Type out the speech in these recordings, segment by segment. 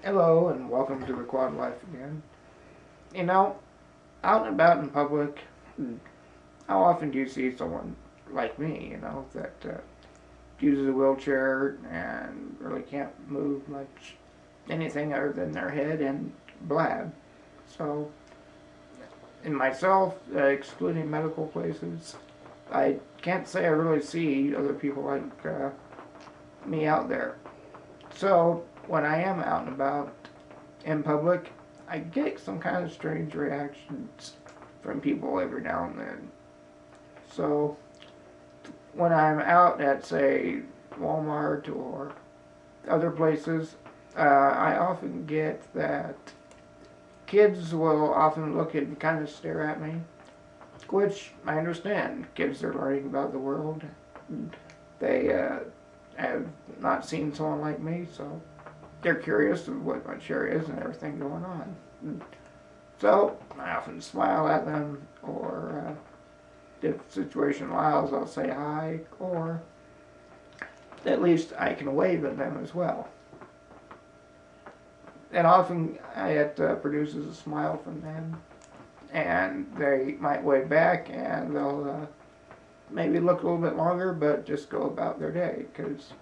Hello and welcome to the Quad Life again. You know, out and about in public, how often do you see someone like me, that uses a wheelchair and really can't move much anything other than their head and blab? So, in myself, excluding medical places, I can't say I really see other people like me out there. So, when I am out and about in public, I get some kind of strange reactions from people every now and then. So, when I'm out at, say, Walmart or other places, I often get that kids will often look and kind of stare at me, which I understand. Kids are learning about the world. They have not seen someone like me, so they're curious of what my chair is and everything going on. So I often smile at them, or if the situation allows, I'll say hi, or at least I can wave at them as well. And often it produces a smile from them, and they might wave back, and they'll maybe look a little bit longer, but just go about their day, because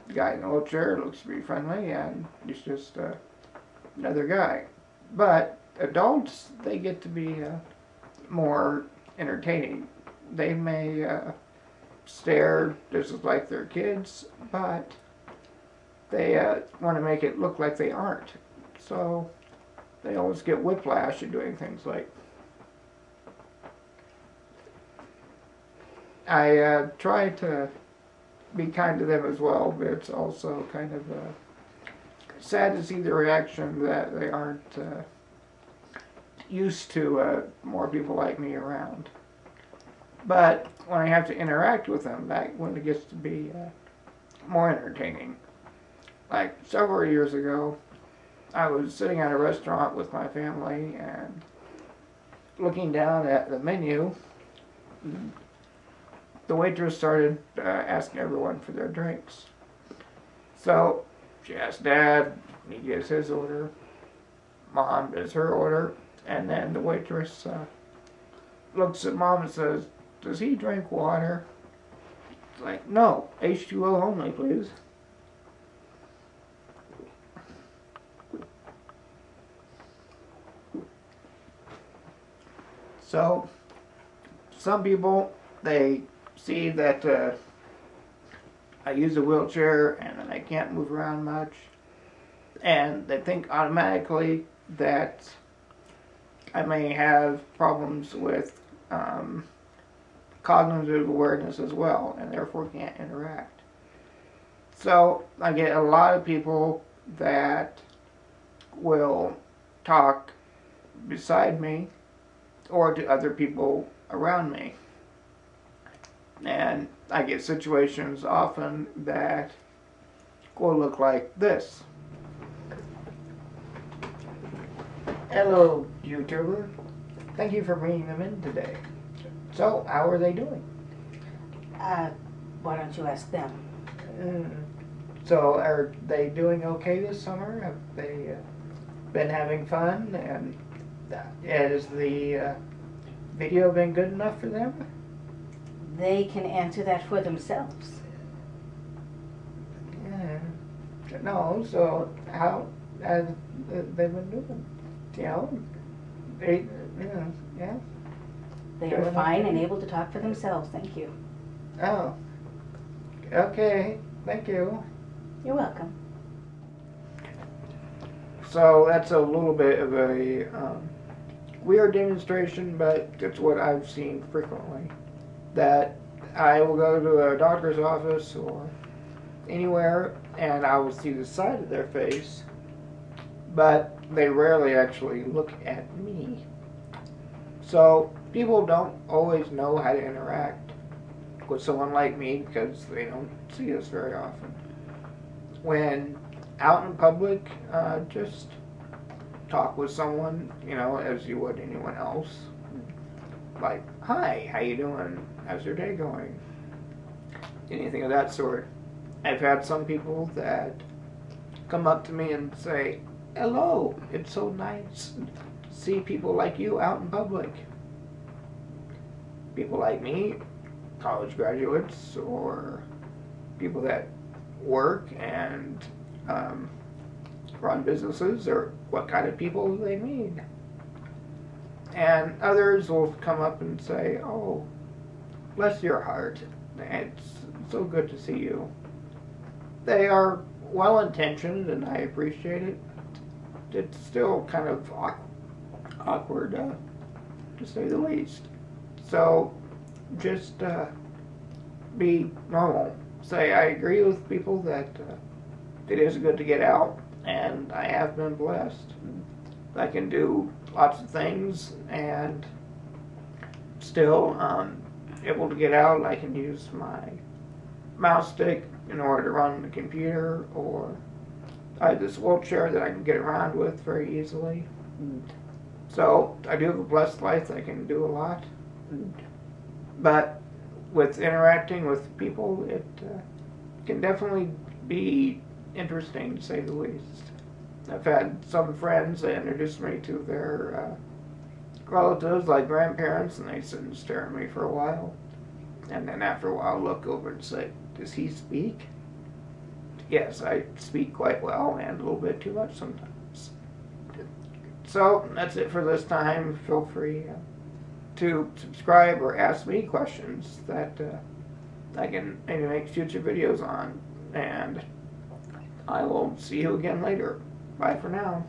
the guy in the wheelchair looks to be friendly, and he's just another guy. But adults, they get to be more entertaining. They may stare just like they're kids, but they want to make it look like they aren't. So they always get whiplash in doing things like. I try to be kind to them as well, but it's also kind of sad to see the reaction that they aren't used to more people like me around. But when I have to interact with them, that when it gets to be more entertaining. Like several years ago, I was sitting at a restaurant with my family and looking down at the menu. The waitress started asking everyone for their drinks. So she asked Dad, he gives his order, Mom does her order, and then the waitress looks at Mom and says, "Does he drink water?" It's like, "No, H2O only, please." So, some people, they see that I use a wheelchair and that I can't move around much, and they think automatically that I may have problems with cognitive awareness as well, and therefore can't interact. So I get a lot of people that will talk beside me or to other people around me. And I get situations often that will look like this. Hello, YouTuber. Thank you for bringing them in today. So, how are they doing? Why don't you ask them? So, are they doing okay this summer? Have they been having fun? And has the video been good enough for them? They can answer that for themselves. Yeah. No, so how have they been doing? They, yeah. They are fine and able to talk for themselves, thank you. Oh. Okay, thank you. You're welcome. So that's a little bit of a weird demonstration, but it's what I've seen frequently. That I will go to a doctor's office or anywhere and I will see the side of their face, but they rarely actually look at me. So people don't always know how to interact with someone like me because they don't see us very often. When out in public, just talk with someone, as you would anyone else. Like, "Hi, how you doing? How's your day going?" Anything of that sort. I've had some people that come up to me and say, "Hello, it's so nice to see people like you out in public." People like me, college graduates, or people that work and run businesses, or what kind of people do they mean? And others will come up and say, "Oh, bless your heart. It's so good to see you." They are well-intentioned, and I appreciate it. It's still kind of awkward, to say the least. So, just be normal. Say, I agree with people that it is good to get out, and I have been blessed. I can do lots of things, and still able to get out. I can use my mouse stick in order to run the computer, or I have this wheelchair that I can get around with very easily. So I do have a blessed life. I can do a lot. But with interacting with people, it can definitely be interesting, to say the least. I've had some friends that introduced me to their relatives, like grandparents, and they sit and stare at me for a while. And then after a while, look over and say, "Does he speak?" Yes, I speak quite well, and a little bit too much sometimes. So that's it for this time. Feel free to subscribe or ask me questions that I can maybe make future videos on. And I will see you again later. Bye for now.